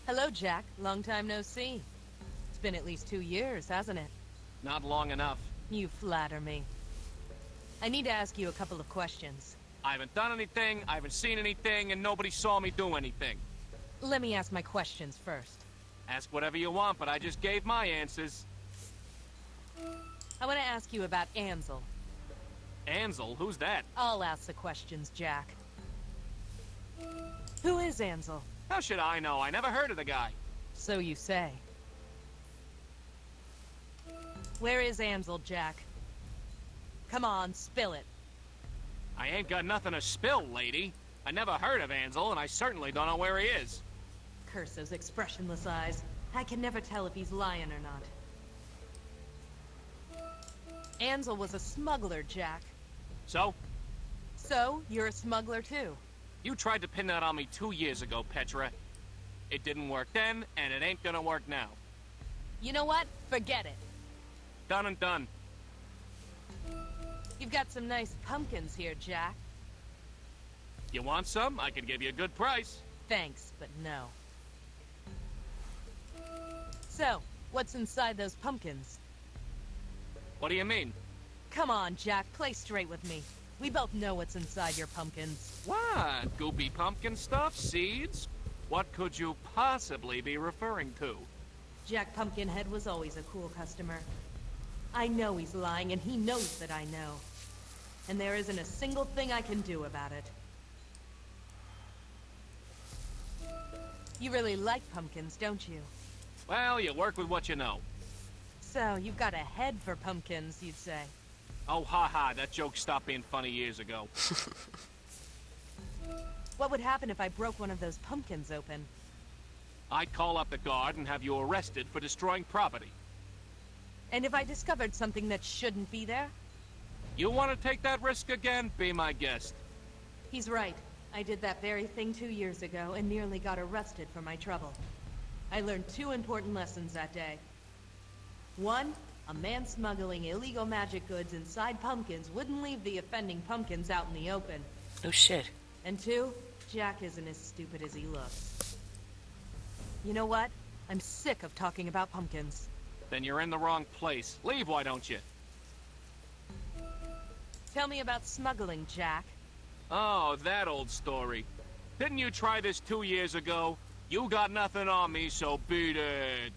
Hello, Jack. Long time no see. It's been at least 2 years, hasn't it? Not long enough. You flatter me. I need to ask you a couple of questions. I haven't done anything, I haven't seen anything, and nobody saw me do anything. Let me ask my questions first. Ask whatever you want, but I just gave my answers. I want to ask you about Ansel. Ansel? Who's that? I'll ask the questions, Jack. Who is Ansel? How should I know? I never heard of the guy. So you say. Where is Ansel, Jack? Come on, spill it. I ain't got nothing to spill, lady. I never heard of Ansel, and I certainly don't know where he is. Curse those expressionless eyes. I can never tell if he's lying or not. Ansel was a smuggler, Jack. So? So, you're a smuggler too. You tried to pin that on me 2 years ago, Petra. It didn't work then, and it ain't gonna work now. You know what? Forget it. Done and done. You've got some nice pumpkins here, Jack. You want some? I can give you a good price. Thanks, but no. So, what's inside those pumpkins? What do you mean? Come on, Jack, play straight with me. We both know what's inside your pumpkins. What? Goopy pumpkin stuff? Seeds? What could you possibly be referring to? Jack Pumpkinhead was always a cool customer. I know he's lying, and he knows that I know. And there isn't a single thing I can do about it. You really like pumpkins, don't you? Well, you work with what you know. So, you've got a head for pumpkins, you'd say. Oh, ha, that joke stopped being funny years ago. What would happen if I broke one of those pumpkins open? I'd call up the guard and have you arrested for destroying property. And if I discovered something that shouldn't be there? You want to take that risk again? Be my guest. He's right. I did that very thing 2 years ago and nearly got arrested for my trouble. I learned 2 important lessons that day. 1, a man smuggling illegal magic goods inside pumpkins wouldn't leave the offending pumpkins out in the open. Oh shit. And 2, Jack isn't as stupid as he looks. You know what? I'm sick of talking about pumpkins. Then you're in the wrong place. Leave, why don't you? Tell me about smuggling, Jack. Oh, that old story. Didn't you try this 2 years ago? You got nothing on me, so beat it.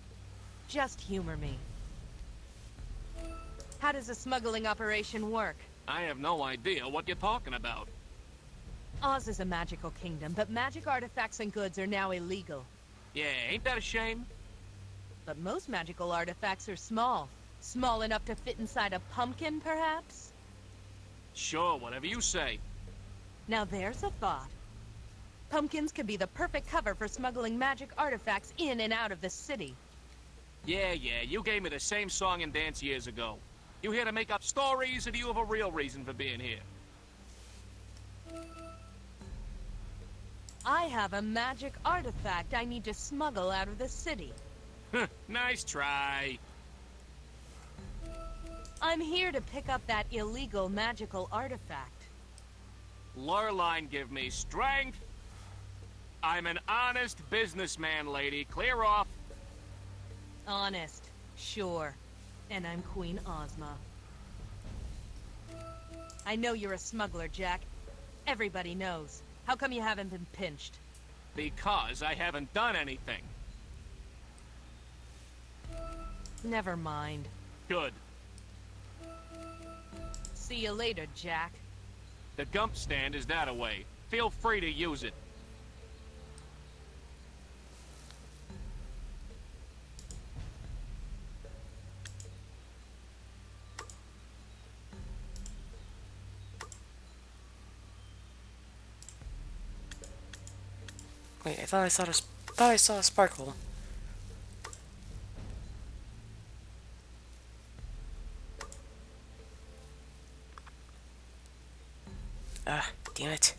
Just humor me. How does a smuggling operation work? I have no idea what you're talking about. Oz is a magical kingdom, but magic artifacts and goods are now illegal. Yeah, ain't that a shame? But most magical artifacts are small. Small enough to fit inside a pumpkin, perhaps? Sure, whatever you say. Now there's a thought. Pumpkins could be the perfect cover for smuggling magic artifacts in and out of the city. Yeah, you gave me the same song and dance years ago. You here to make up stories, or do you have a real reason for being here? I have a magic artifact I need to smuggle out of the city. Nice try. I'm here to pick up that illegal magical artifact. Lurline give me strength. I'm an honest businessman, lady. Clear off. Honest, sure. And I'm Queen Ozma. I know you're a smuggler, Jack. Everybody knows. How come you haven't been pinched? Because I haven't done anything. Never mind. Good. See you later, Jack. The gump stand is that away. Feel free to use it. Wait, I thought I saw a sparkle. Ah, damn it.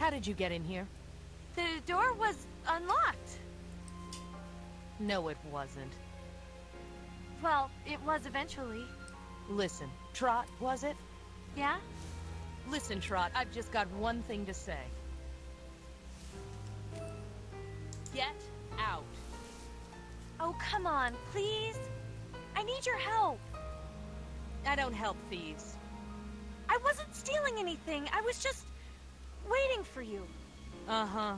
How did you get in here? The door was unlocked. No, it wasn't. Well, it was eventually. Listen, Trot, was it? Yeah? Listen, Trot, I've just got one thing to say. Get out. Oh, come on, please. I need your help. I don't help thieves. I wasn't stealing anything. I was just waiting for you. Uh-huh.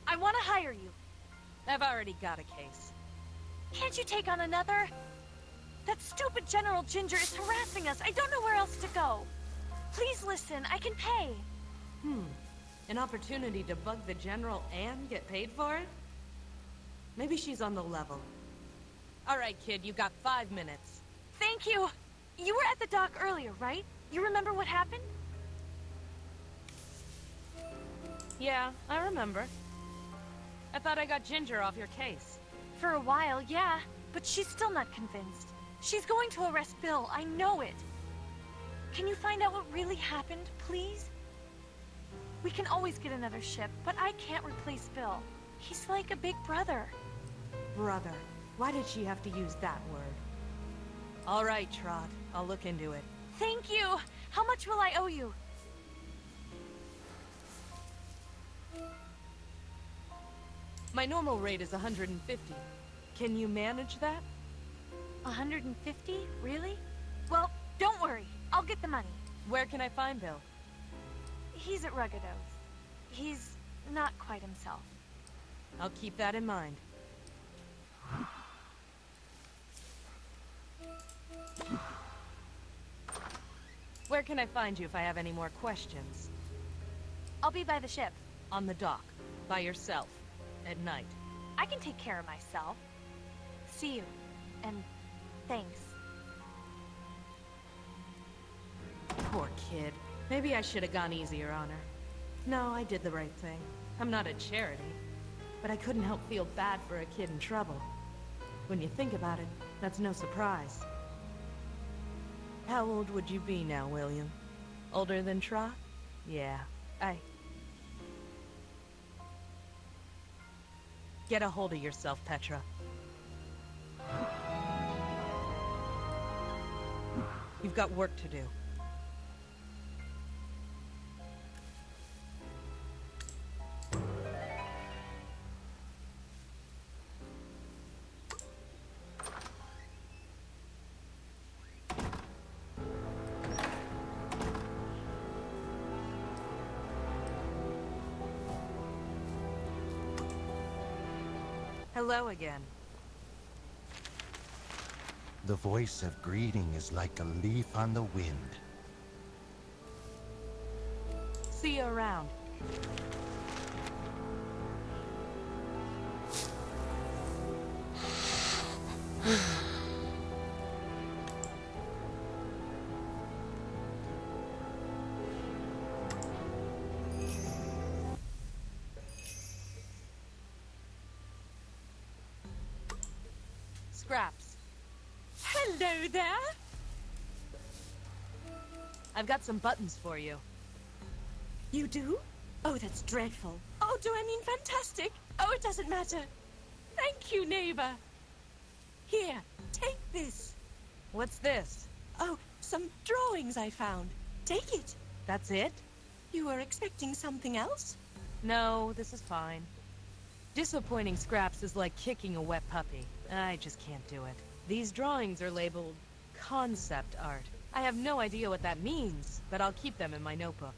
I want to hire you. I've already got a case. Can't you take on another? That stupid General Ginger is harassing us. I don't know where else to go. Please listen. I can pay. An opportunity to bug the General and get paid for it? Maybe she's on the level. All right, kid, you got 5 minutes. Thank you. You were at the dock earlier, right? You remember what happened? Yeah, I remember. I thought I got Ginger off your case. For a while, yeah. But she's still not convinced. She's going to arrest Bill. I know it. Can you find out what really happened, please? We can always get another ship, but I can't replace Bill. He's like a big brother. Brother. Why did she have to use that word? All right, Trot. I'll look into it. Thank you. How much will I owe you? My normal rate is 150. Can you manage that? 150? Really? Well, don't worry. I'll get the money. Where can I find Bill? He's at Rugados. He's not quite himself. I'll keep that in mind. Where can I find you if I have any more questions? I'll be by the ship. On the dock. By yourself. At night. I can take care of myself. See you. And thanks. Poor kid. Maybe I should have gone easier on her. No, I did the right thing. I'm not a charity. But I couldn't help feel bad for a kid in trouble. When you think about it, that's no surprise. How old would you be now, William? Older than Trot? Yeah, Get a hold of yourself, Petra. You've got work to do. Hello again. The voice of greeting is like a leaf on the wind. See you around. Scraps. Hello there. I've got some buttons for you. You do? Oh, that's dreadful. Oh, do I mean fantastic? Oh, it doesn't matter. Thank you, neighbor. Here, take this. What's this? Oh, some drawings I found. Take it. That's it? You were expecting something else? No, this is fine. Disappointing Scraps is like kicking a wet puppy. I just can't do it. These drawings are labeled concept art. I have no idea what that means, but I'll keep them in my notebook.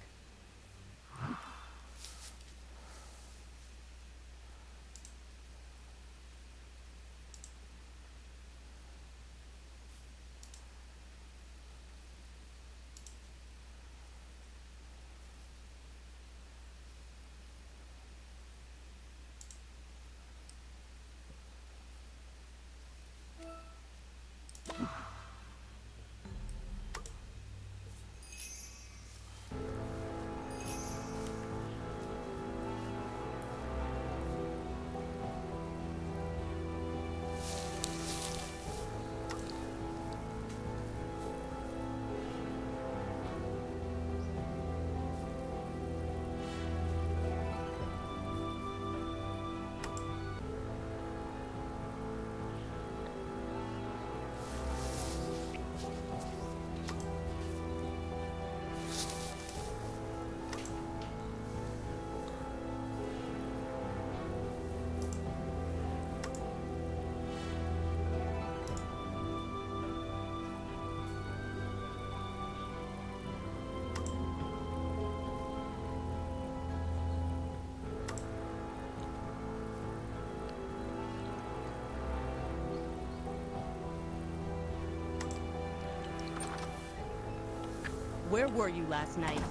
Where were you last night?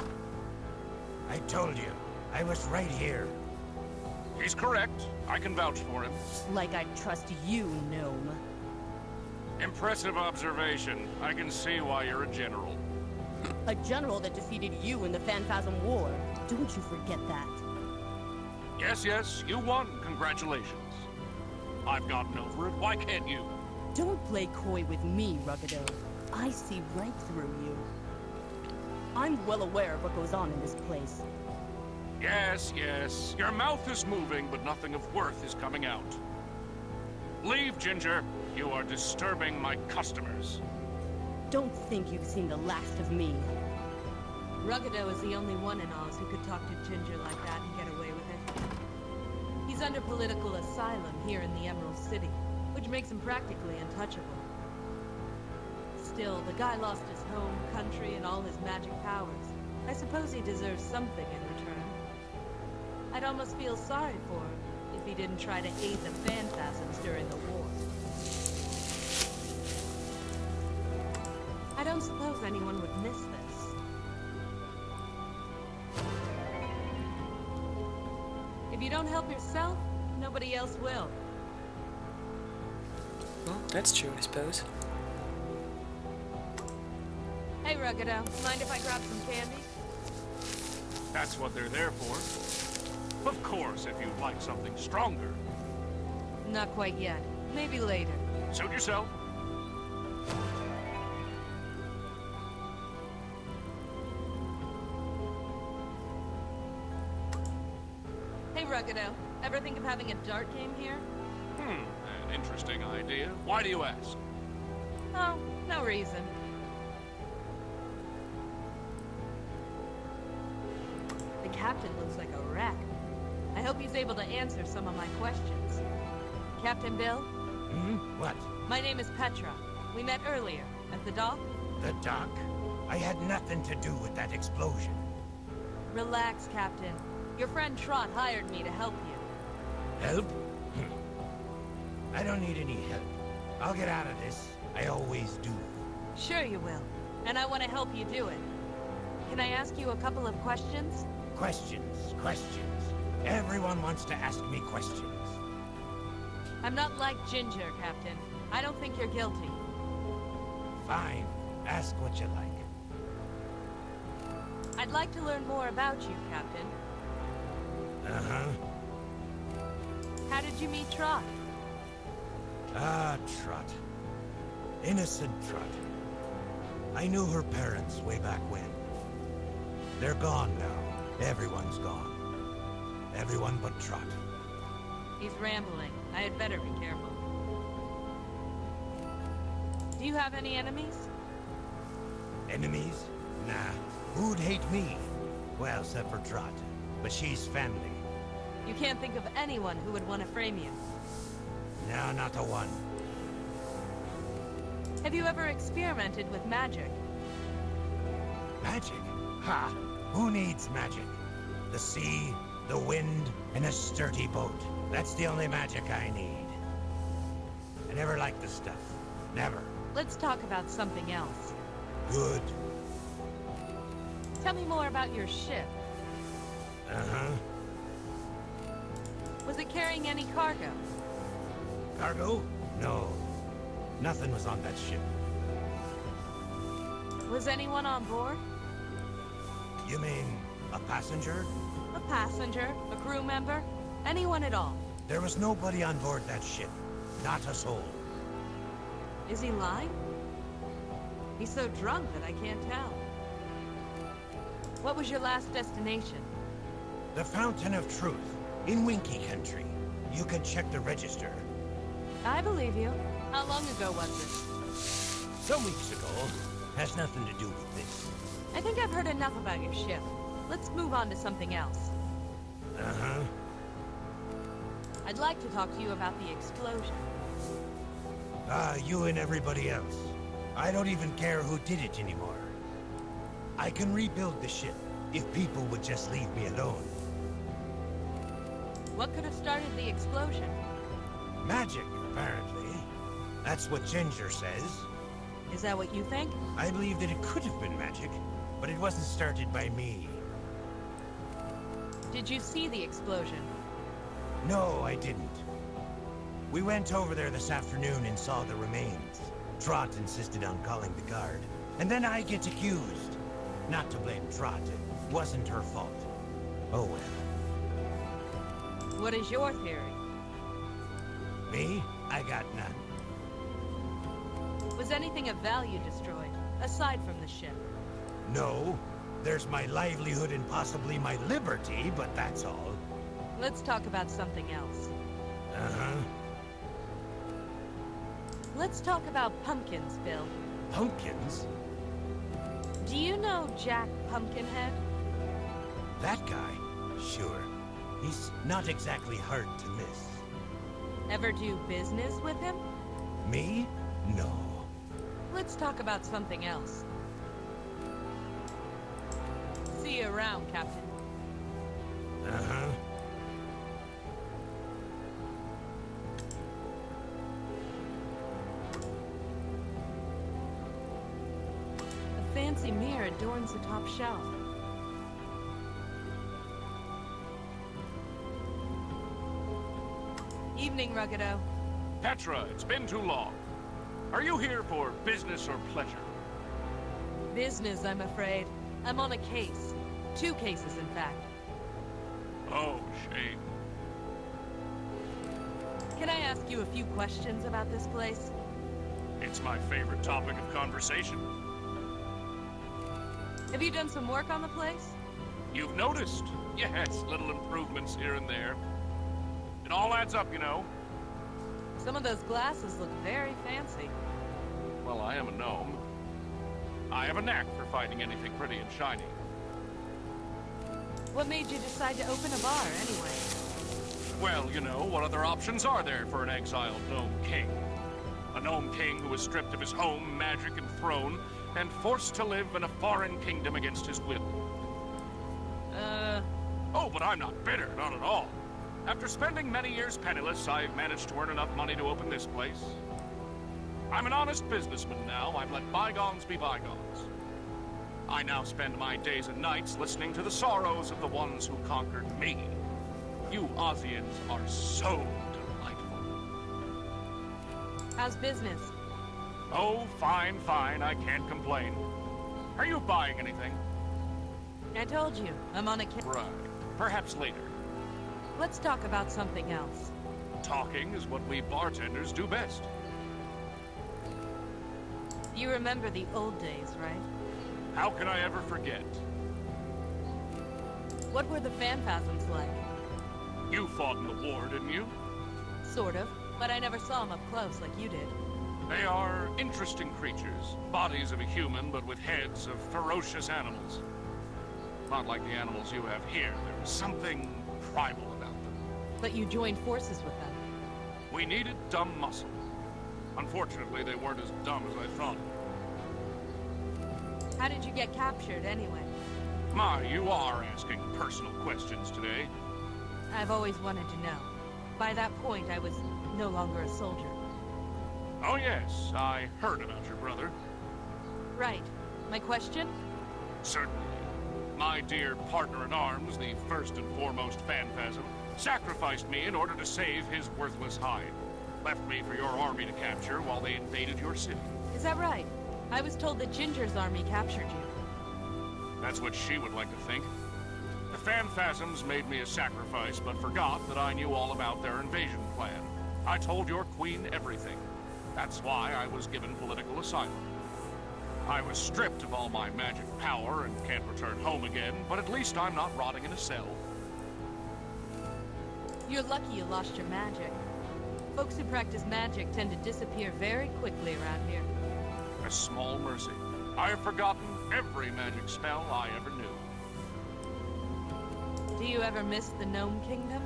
I told you, I was right here. He's correct. I can vouch for him. Like I'd trust you, Gnome. Impressive observation. I can see why you're a general. A general that defeated you in the Phantasm War. Don't you forget that. Yes, yes, you won. Congratulations. I've gotten over it. Why can't you? Don't play coy with me, Ruggido. I see right through you. I'm well aware of what goes on in this place. Yes, yes. Your mouth is moving, but nothing of worth is coming out. Leave, Ginger. You are disturbing my customers. Don't think you've seen the last of me. Ruggido is the only one in Oz who could talk to Ginger like that and get away with it. He's under political asylum here in the Emerald City, which makes him practically untouchable. Still, the guy lost his home, country, and all his magic powers. I suppose he deserves something in return. I'd almost feel sorry for him if he didn't try to aid the Phantasms during the war. I don't suppose anyone would miss this. If you don't help yourself, nobody else will. Well, that's true, I suppose. Hey, Ruggido, mind if I grab some candy? That's what they're there for. Of course, if you'd like something stronger. Not quite yet. Maybe later. Suit yourself. Hey, Ruggido, ever think of having a dart game here? An interesting idea. Why do you ask? Oh, no reason. The captain looks like a wreck. I hope he's able to answer some of my questions. Captain Bill, What? my name is Petra. We met earlier, at the dock. The dock? I had nothing to do with that explosion. Relax, Captain. Your friend Trot hired me to help you. Help? I don't need any help. I'll get out of this. I always do. Sure you will. And I want to help you do it. Can I ask you a couple of questions? Questions, questions. Everyone wants to ask me questions. I'm not like Ginger, Captain. I don't think you're guilty. Fine. Ask what you like. I'd like to learn more about you, Captain. Uh-huh. How did you meet Trot? Ah, Trot. Innocent Trot. I knew her parents way back when. They're gone now. Everyone's gone. Everyone but Trot. He's rambling. I had better be careful. Do you have any enemies? Enemies? Nah. Who'd hate me? Well, except for Trot. But she's family. You can't think of anyone who would want to frame you. No, not the one. Have you ever experimented with magic? Magic? Ha! Who needs magic? The sea, the wind, and a sturdy boat. That's the only magic I need. I never liked the stuff. Never. Let's talk about something else. Good. Tell me more about your ship. Uh-huh. Was it carrying any cargo? Cargo? No. Nothing was on that ship. Was anyone on board? You mean a passenger? A passenger? A crew member? Anyone at all? There was nobody on board that ship. Not a soul. Is he lying? He's so drunk that I can't tell. What was your last destination? The Fountain of Truth, in Winky Country. You can check the register. I believe you. How long ago was it? Some weeks ago. Has nothing to do with this. I think I've heard enough about your ship. Let's move on to something else. Uh-huh. I'd like to talk to you about the explosion. Ah, you and everybody else. I don't even care who did it anymore. I can rebuild the ship, if people would just leave me alone. What could have started the explosion? Magic, apparently. That's what Ginger says. Is that what you think? I believe that it could have been magic, but it wasn't started by me. Did you see the explosion? No, I didn't. We went over there this afternoon and saw the remains. Trot insisted on calling the guard. And then I get accused. Not to blame Trot, it wasn't her fault. Oh well. What is your theory? Me? I got none. Was anything of value destroyed, aside from the ship? No. There's my livelihood and possibly my liberty, but that's all. Let's talk about something else. Uh-huh. Let's talk about pumpkins, Bill. Pumpkins? Do you know Jack Pumpkinhead? That guy? Sure. He's not exactly hard to miss. Ever do business with him? Me? No. Let's talk about something else. See you around, Captain. Uh-huh. A fancy mirror adorns the top shelf. Evening, Ruggido. Petra, it's been too long. Are you here for business or pleasure? Business, I'm afraid. I'm on a case. 2 cases, in fact. Oh, shame. Can I ask you a few questions about this place? It's my favorite topic of conversation. Have you done some work on the place? You've noticed? Yes, little improvements here and there. It all adds up, you know. Some of those glasses look very fancy. Well, I am a gnome. I have a knack for finding anything pretty and shiny. What made you decide to open a bar, anyway? Well, you know, what other options are there for an exiled gnome king? A gnome king who is stripped of his home, magic, and throne, and forced to live in a foreign kingdom against his will. Oh, but I'm not bitter, not at all. After spending many years penniless, I've managed to earn enough money to open this place. I'm an honest businessman now. I've let bygones be bygones. I now spend my days and nights listening to the sorrows of the ones who conquered me. You Ozians are so delightful. How's business? Oh, fine, fine. I can't complain. Are you buying anything? I told you, I'm on a case. Right. Perhaps later. Let's talk about something else. Talking is what we bartenders do best. You remember the old days, right? How can I ever forget? What were the phantasms like? You fought in the war, didn't you? Sort of, but I never saw them up close like you did. They are interesting creatures. Bodies of a human, but with heads of ferocious animals. Not like the animals you have here. There was something primal about them. But you joined forces with them. We needed dumb muscle. Unfortunately, they weren't as dumb as I thought. How did you get captured, anyway? My, you are asking personal questions today. I've always wanted to know. By that point, I was no longer a soldier. Oh yes, I heard about your brother. Right. My question? Certainly. My dear partner-in-arms, the first and foremost phantasm, sacrificed me in order to save his worthless hide. Left me for your army to capture while they invaded your city. Is that right? I was told that Ginger's army captured you. That's what she would like to think. The phantasms made me a sacrifice, but forgot that I knew all about their invasion plan. I told your queen everything. That's why I was given political asylum. I was stripped of all my magic power and can't return home again, but at least I'm not rotting in a cell. You're lucky you lost your magic. Folks who practice magic tend to disappear very quickly around here. A small mercy. I have forgotten every magic spell I ever knew. Do you ever miss the Gnome Kingdom?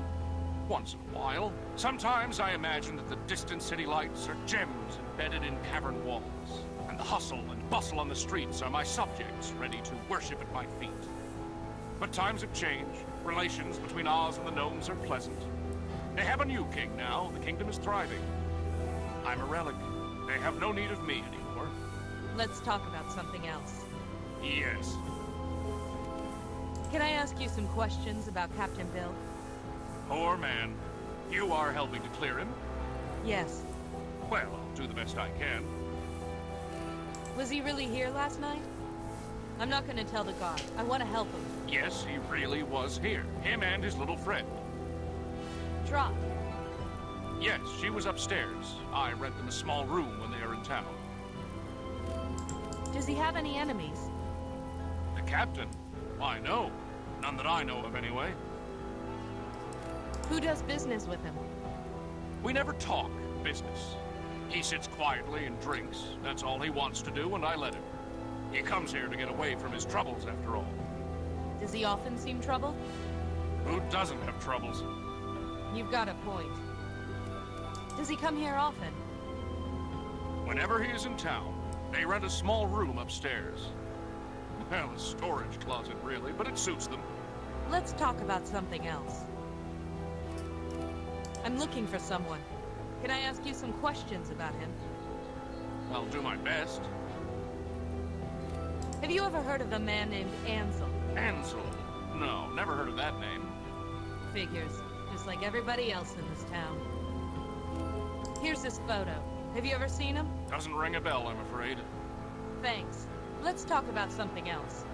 Once in a while. Sometimes I imagine that the distant city lights are gems embedded in cavern walls, and the hustle and bustle on the streets are my subjects ready to worship at my feet. But times have changed. Relations between Oz and the Gnomes are pleasant. They have a new king now. The kingdom is thriving. I'm a relic. They have no need of me anymore. Let's talk about something else. Yes. Can I ask you some questions about Captain Bill? Poor man. You are helping to clear him? Yes. Well, I'll do the best I can. Was he really here last night? I'm not gonna tell the guard. I want to help him. Yes, he really was here. Him and his little friend. Drop. Yes, she was upstairs. I rent them a small room when they are in town. Does he have any enemies? The captain? Why, no. None that I know of, anyway. Who does business with him? We never talk business. He sits quietly and drinks. That's all he wants to do, and I let him. He comes here to get away from his troubles, after all. Does he often seem troubled? Who doesn't have troubles? You've got a point. Does he come here often? Whenever he is in town, they rent a small room upstairs. Well, a storage closet, really, but it suits them. Let's talk about something else. I'm looking for someone. Can I ask you some questions about him? I'll do my best. Have you ever heard of a man named Ansel? Ansel? No, never heard of that name. Figures. Just like everybody else in this town. Here's this photo. Have you ever seen him? Doesn't ring a bell, I'm afraid. Thanks. Let's talk about something else.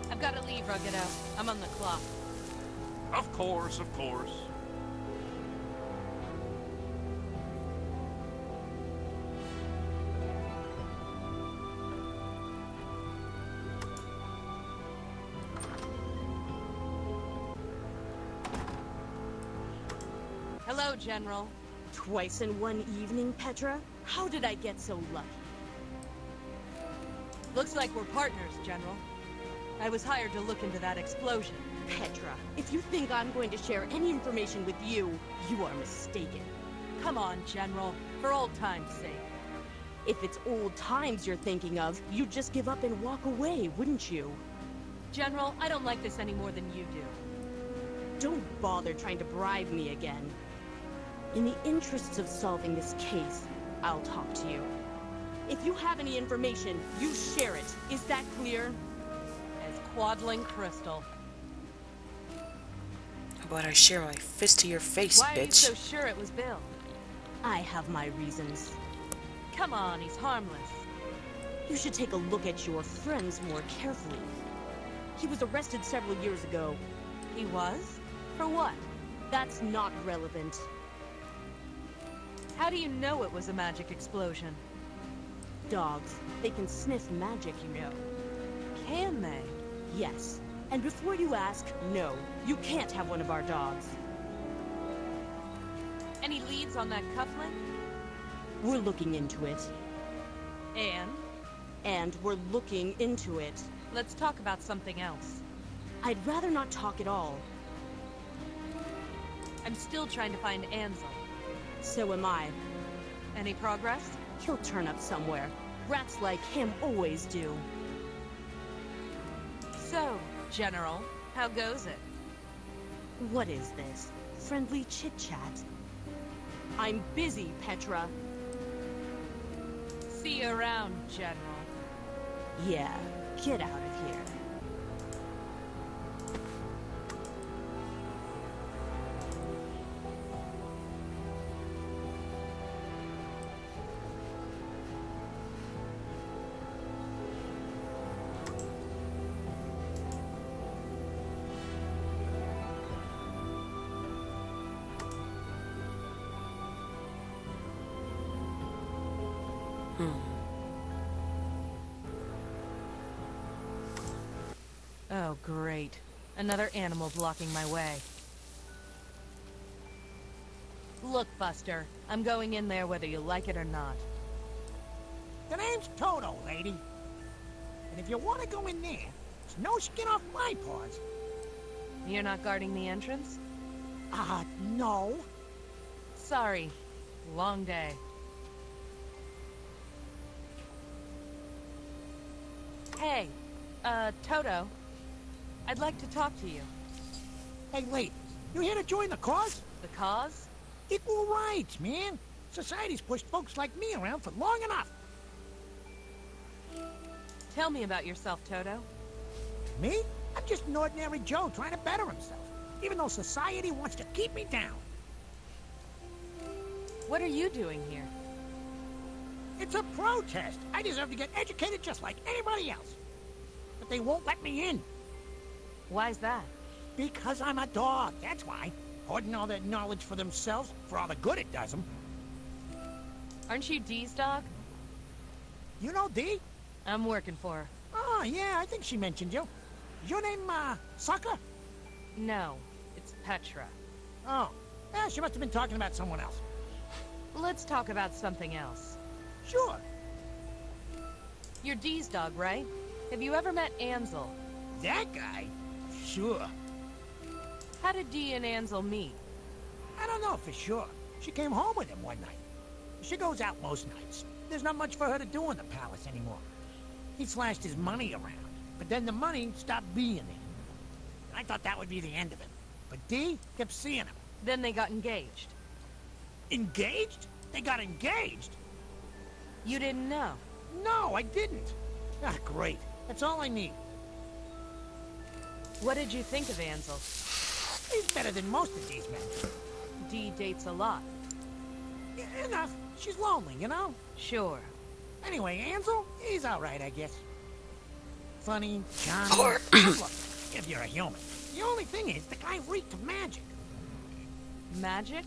I've got to leave, Ruggedo. I'm on the clock. Of course, of course. Hello, General. Twice in one evening, Petra? How did I get so lucky? Looks like we're partners, General. I was hired to look into that explosion. Petra, if you think I'm going to share any information with you, you are mistaken. Come on, General. For old time's sake. If it's old times you're thinking of, you'd just give up and walk away, wouldn't you? General, I don't like this any more than you do. Don't bother trying to bribe me again. In the interests of solving this case, I'll talk to you. If you have any information, you share it. Is that clear? As Quadling Crystal. How about I share my fist to your face, Why are you bitch? so sure it was Bill? I have my reasons. Come on, he's harmless. You should take a look at your friends more carefully. He was arrested several years ago. He was? For what? That's not relevant. How do you know it was a magic explosion? Dogs, they can sniff magic, you know. Can they? Yes. And before you ask, no, you can't have one of our dogs. Any leads on that cufflink? We're looking into it. And we're looking into it. Let's talk about something else. I'd rather not talk at all. I'm still trying to find Ansel. So am I. Any progress? He'll turn up somewhere. Rats like him always do. So, General, how goes it? What is this? Friendly chit-chat? I'm busy, Petra. See you around, General. Yeah, get out of here. Oh, great. Another animal blocking my way. Look, Buster. I'm going in there whether you like it or not. The name's Toto, lady. And if you want to go in there, it's no skin off my paws. You're not guarding the entrance? No. Sorry. Long day. Hey, Toto. I'd like to talk to you. Hey, wait. You here to join the cause? The cause? Equal rights, man. Society's pushed folks like me around for long enough. Tell me about yourself, Toto. Me? I'm just an ordinary Joe trying to better himself, even though society wants to keep me down. What are you doing here? It's a protest. I deserve to get educated just like anybody else. But they won't let me in. Why's that? Because I'm a dog, that's why. Hoarding all that knowledge for themselves, for all the good it does them. Aren't you Dee's dog? You know Dee? I'm working for her. Oh, yeah, I think she mentioned you. Is your name, Sucker? No, it's Petra. Oh, yeah, she must have been talking about someone else. Let's talk about something else. Sure. You're Dee's dog, right? Have you ever met Ansel? That guy? Sure. How did Dee and Ansel meet? I don't know for sure. She came home with him one night. She goes out most nights. There's not much for her to do in the palace anymore. He slashed his money around, but then the money stopped being there. I thought that would be the end of it. But Dee kept seeing him. Then they got engaged. Engaged? They got engaged? You didn't know? No, I didn't. Ah, great. That's all I need. What did you think of Ansel? He's better than most of these men. Dee dates a lot. Enough. She's lonely, you know? Sure. Anyway, Ansel, he's all right, I guess. Funny, charming. Or- Look, if you're a human. The only thing is, the guy reeked of magic. Magic?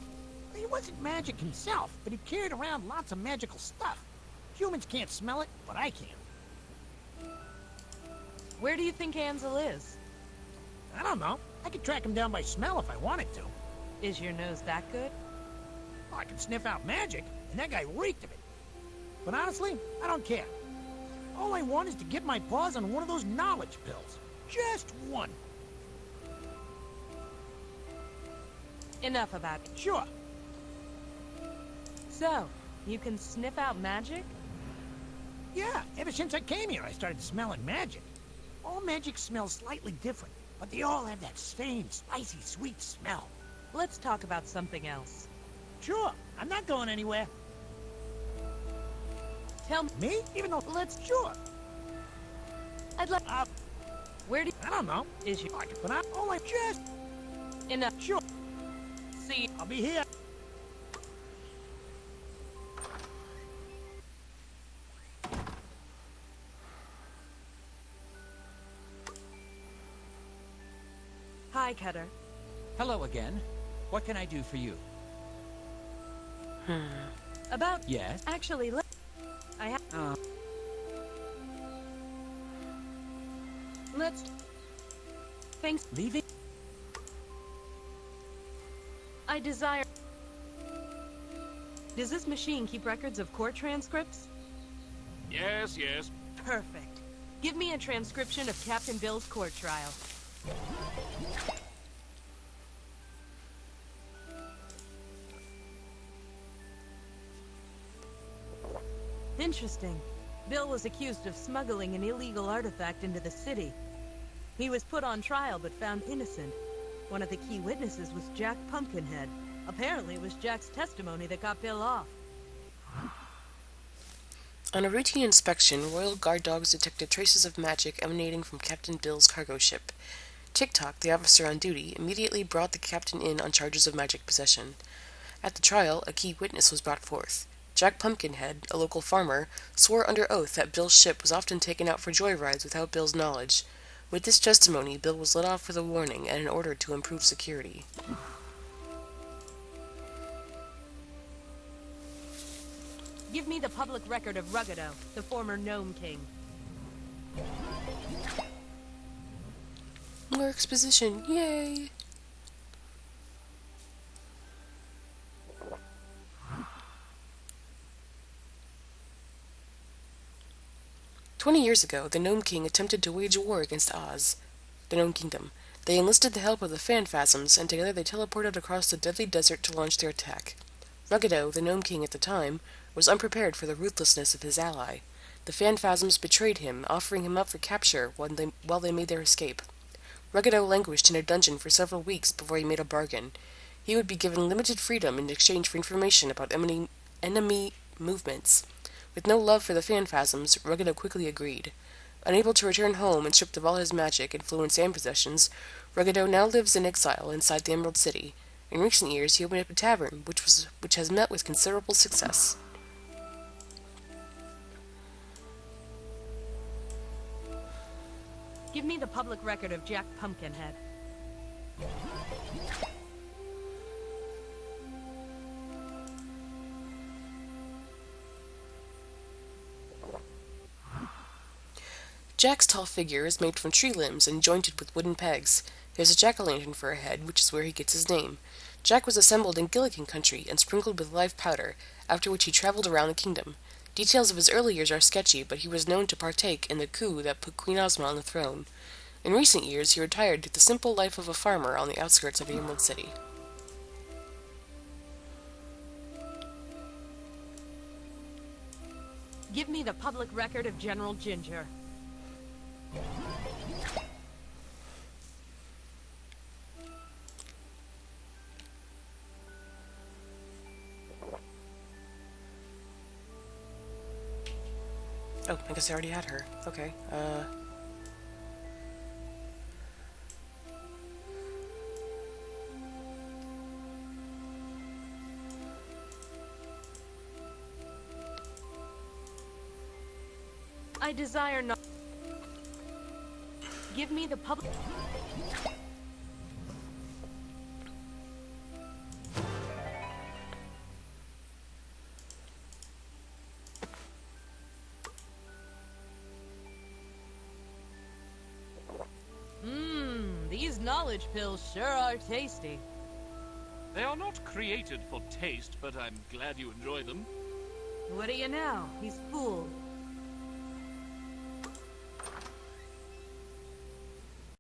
He wasn't magic himself, but he carried around lots of magical stuff. Humans can't smell it, but I can. Where do you think Ansel is? I don't know. I could track him down by smell if I wanted to. Is your nose that good? I can sniff out magic, and that guy reeked of it. But honestly, I don't care. All I want is to get my paws on one of those knowledge pills. Just one. Enough about it. Sure. So, you can sniff out magic? Yeah, ever since I came here, I started smelling magic. All magic smells slightly different, but they all have that same spicy, sweet smell. Let's talk about something else. Sure, I'm not going anywhere. Tell me, Me? Even though... Let's- Sure. I'd like... Where do I don't know. is you... I can put out... Oh, I just... Enough. Sure. See, I'll be here. hi, Cutter. Hello again. What can I do for you? About... Yes? Actually, I have... Let's... Thanks. Leaving? I desire... Does this machine keep records of court transcripts? Yes, yes. Perfect. Give me a transcription of Captain Bill's court trial. Interesting. Bill was accused of smuggling an illegal artifact into the city. He was put on trial but found innocent. One of the key witnesses was Jack Pumpkinhead. Apparently it was Jack's testimony that got Bill off. On a routine inspection, Royal Guard dogs detected traces of magic emanating from Captain Bill's cargo ship. Tick-Tock, the officer on duty, immediately brought the captain in on charges of magic possession. At the trial, a key witness was brought forth. Jack Pumpkinhead, a local farmer, swore under oath that Bill's ship was often taken out for joyrides without Bill's knowledge. With this testimony, Bill was let off with a warning and an order to improve security. Give me the public record of Ruggido, the former Gnome King. More exposition, yay! "20 years ago, the Gnome King attempted to wage war against Oz, the Gnome Kingdom. They enlisted the help of the Phanphasms, and together they teleported across the deadly desert to launch their attack. Ruggido, the Gnome King at the time, was unprepared for the ruthlessness of his ally. The Phanphasms betrayed him, offering him up for capture while they made their escape. Ruggido languished in a dungeon for several weeks before he made a bargain. He would be given limited freedom in exchange for information about enemy movements. With no love for the Phanphasms, Ruggedo quickly agreed. Unable to return home and stripped of all his magic, influence, and possessions, Ruggedo now lives in exile inside the Emerald City. In recent years, he opened up a tavern, which has met with considerable success. Give me the public record of Jack Pumpkinhead. Jack's tall figure is made from tree limbs and jointed with wooden pegs. There's a jack-o'-lantern for a head, which is where he gets his name. Jack was assembled in Gillikin country and sprinkled with live powder, after which he traveled around the kingdom. Details of his early years are sketchy, but he was known to partake in the coup that put Queen Ozma on the throne. In recent years, he retired to the simple life of a farmer on the outskirts of the Emerald City. Give me the public record of General Ginger. Oh, I guess I already had her. Okay, I desire not... Give me the public... These knowledge pills sure are tasty. They are not created for taste, but I'm glad you enjoy them. What do you know? He's fooled.